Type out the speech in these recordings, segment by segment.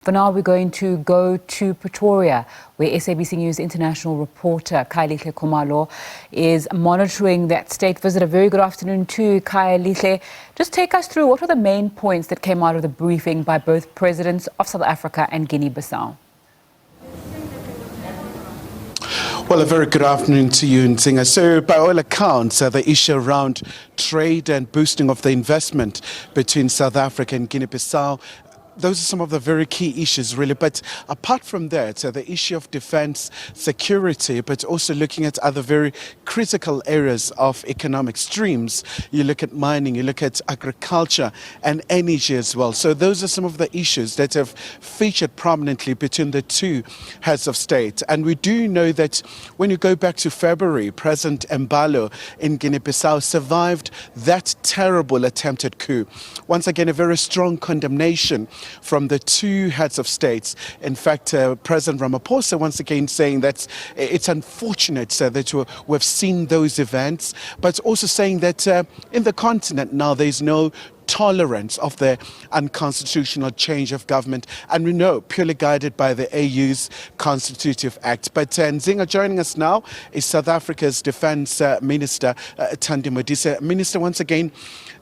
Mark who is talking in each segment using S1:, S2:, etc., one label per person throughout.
S1: For now, we're going to go to Pretoria, where SABC News international reporter Khayelihle Khumalo is monitoring that state visit. A very good afternoon to Khayelihle. Just take us through what were the main points that came out of the briefing by both presidents of South Africa and Guinea-Bissau.
S2: Well, a very good afternoon to you, Nzinga. So, by all accounts, the issue around trade and boosting of the investment between South Africa and Guinea-Bissau, those are some of the very key issues, really. But apart from that, the issue of defense, security, but also looking at other very critical areas of economic streams. You look at mining, you look at agriculture and energy as well. So those are some of the issues that have featured prominently between the two heads of state. And we do know that when you go back to February, President Embaló in Guinea-Bissau survived that terrible attempted coup. Once again, a very strong condemnation from the two heads of states. In fact, President Ramaphosa once again saying that it's unfortunate that we've seen those events, but also saying that in the continent now there's no tolerance of the unconstitutional change of government, and we know purely guided by the AU's Constitutive Act. But Nzinga, joining us now is South Africa's Defence Minister Thandi Modise. Minister, once again,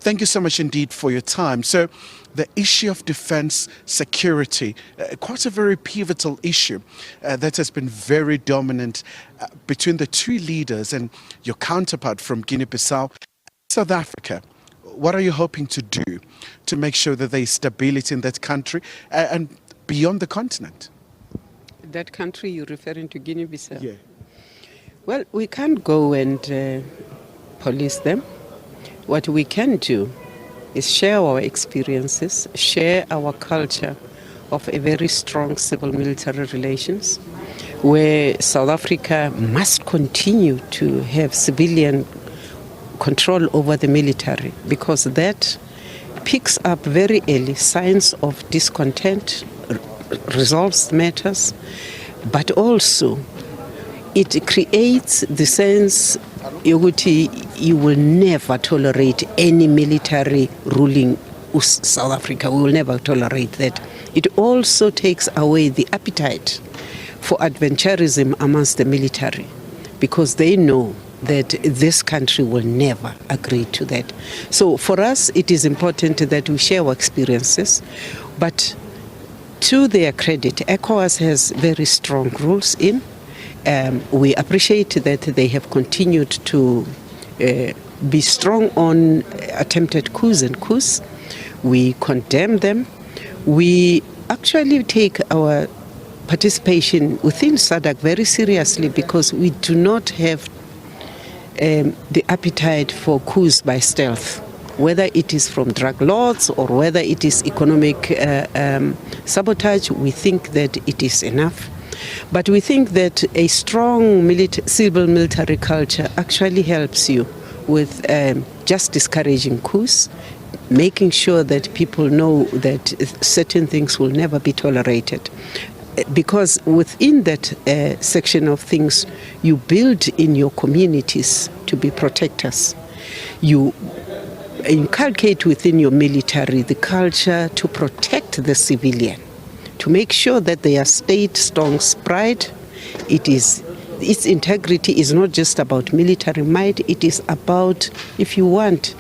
S2: thank you so much indeed for your time. So the issue of defense security, quite a very pivotal issue that has been very dominant between the two leaders and your counterpart from Guinea-Bissau, South Africa. What are you hoping to do to make sure that there is stability in that country and beyond the continent?
S3: That country you're referring to, Guinea-Bissau?
S2: Yeah.
S3: Well, we can't go and police them. What we can do is share our experiences, share our culture of a very strong civil-military relations, where South Africa must continue to have civilian control over the military, because that picks up very early signs of discontent, resolves matters, but also it creates the sense you will never tolerate any military ruling South Africa. We will never tolerate that. It also takes away the appetite for adventurism amongst the military, because they know that this country will never agree to that. So for us, it is important that we share our experiences, but to their credit, ECOWAS has very strong rules in. We appreciate that they have continued to be strong on attempted coups and coups. We condemn them. We actually take our participation within SADC very seriously, because we do not have the appetite for coups by stealth, whether it is from drug lords or whether it is economic sabotage. We think that it is enough. But we think that a strong civil military culture actually helps you with just discouraging coups, making sure that people know that certain things will never be tolerated. Because within that section of things, you build in your communities to be protectors. You inculcate within your military the culture to protect the civilian, to make sure that their state strong's pride. Its integrity is not just about military might, it is about, if you want,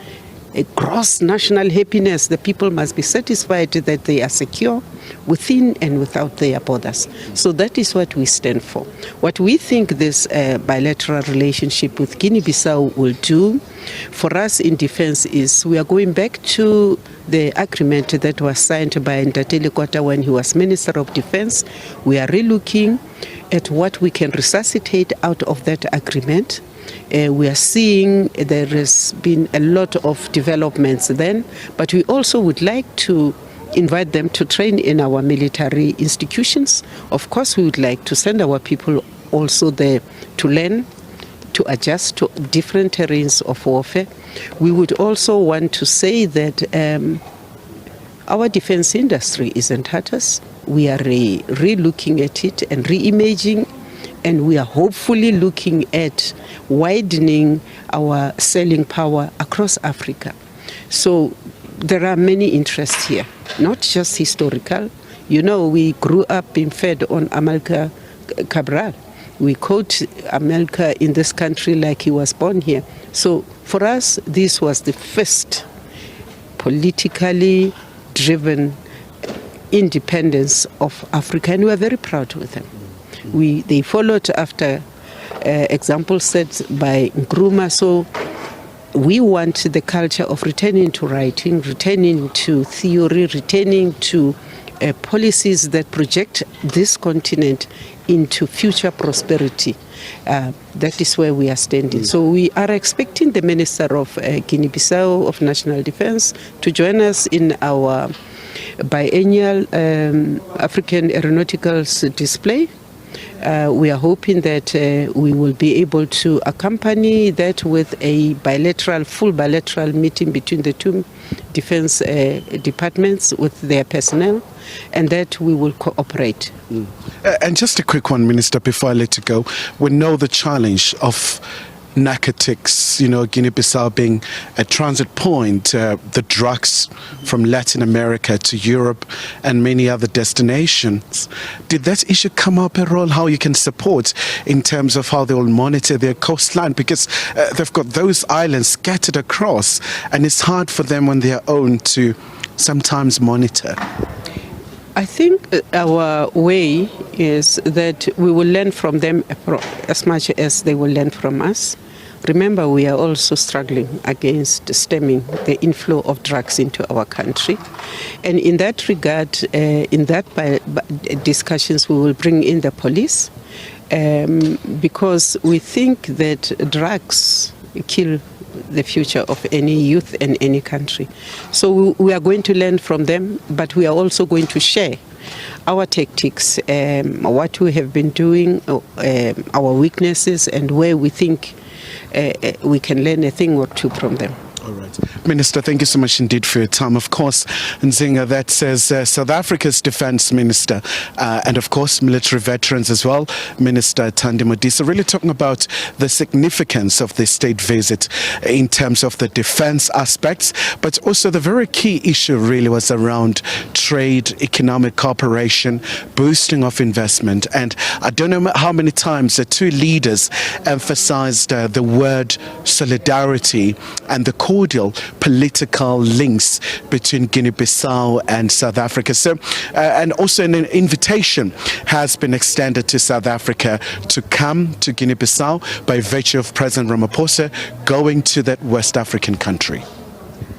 S3: a gross national happiness. The people must be satisfied that they are secure within and without their borders. So that is what we stand for. What we think this bilateral relationship with Guinea-Bissau will do for us in defense is we are going back to the agreement that was signed by Ntatele Kota when he was Minister of Defense. We are relooking at what we can resuscitate out of that agreement. We are seeing there has been a lot of developments then, but we also would like to invite them to train in our military institutions. Of course, we would like to send our people also there to learn, to adjust to different terrains of warfare. We would also want to say that our defense industry is in tatters. We are re-looking at it and re-imaging, and we are hopefully looking at widening our selling power across Africa. So there are many interests here, not just historical. You know, we grew up being fed on Amilcar Cabral. We quote Amilcar in this country like he was born here. So for us, this was the first politically driven independence of Africa, and we are very proud with them. They followed after examples set by Nkrumah. So we want the culture of returning to writing, returning to theory, returning to policies that project this continent into future prosperity. That is where we are standing. So we are expecting the Minister of Guinea-Bissau of National Defense to join us in our biennial African Aeronauticals display. We are hoping that we will be able to accompany that with a full bilateral meeting between the two defense departments with their personnel, and that we will cooperate.
S2: And just a quick one, Minister, before I let you go. We know the challenge of narcotics, Guinea-Bissau being a transit point, the drugs from Latin America to Europe and many other destinations. Did that issue come up at all, how you can support in terms of how they will monitor their coastline? Because they've got those islands scattered across, and it's hard for them on their own to sometimes monitor.
S3: I think our way is that we will learn from them as much as they will learn from us. Remember, we are also struggling against stemming the inflow of drugs into our country. And in that regard, in that discussions, we will bring in the police because we think that drugs kill the future of any youth and any country. So we are going to learn from them, but we are also going to share our tactics, what we have been doing, our weaknesses, and where we think we can learn a thing or two from them.
S2: All right. Minister, thank you so much indeed for your time. Of course, Nzinga, that says South Africa's Defence Minister and, of course, military veterans as well, Minister Thandi Modise, really talking about the significance of this state visit in terms of the defence aspects, but also the very key issue really was around trade, economic cooperation, boosting of investment. And I don't know how many times the two leaders emphasized the word solidarity and the cordial political links between Guinea-Bissau and South Africa. So, and also an invitation has been extended to South Africa to come to Guinea-Bissau by virtue of President Ramaphosa going to that West African country.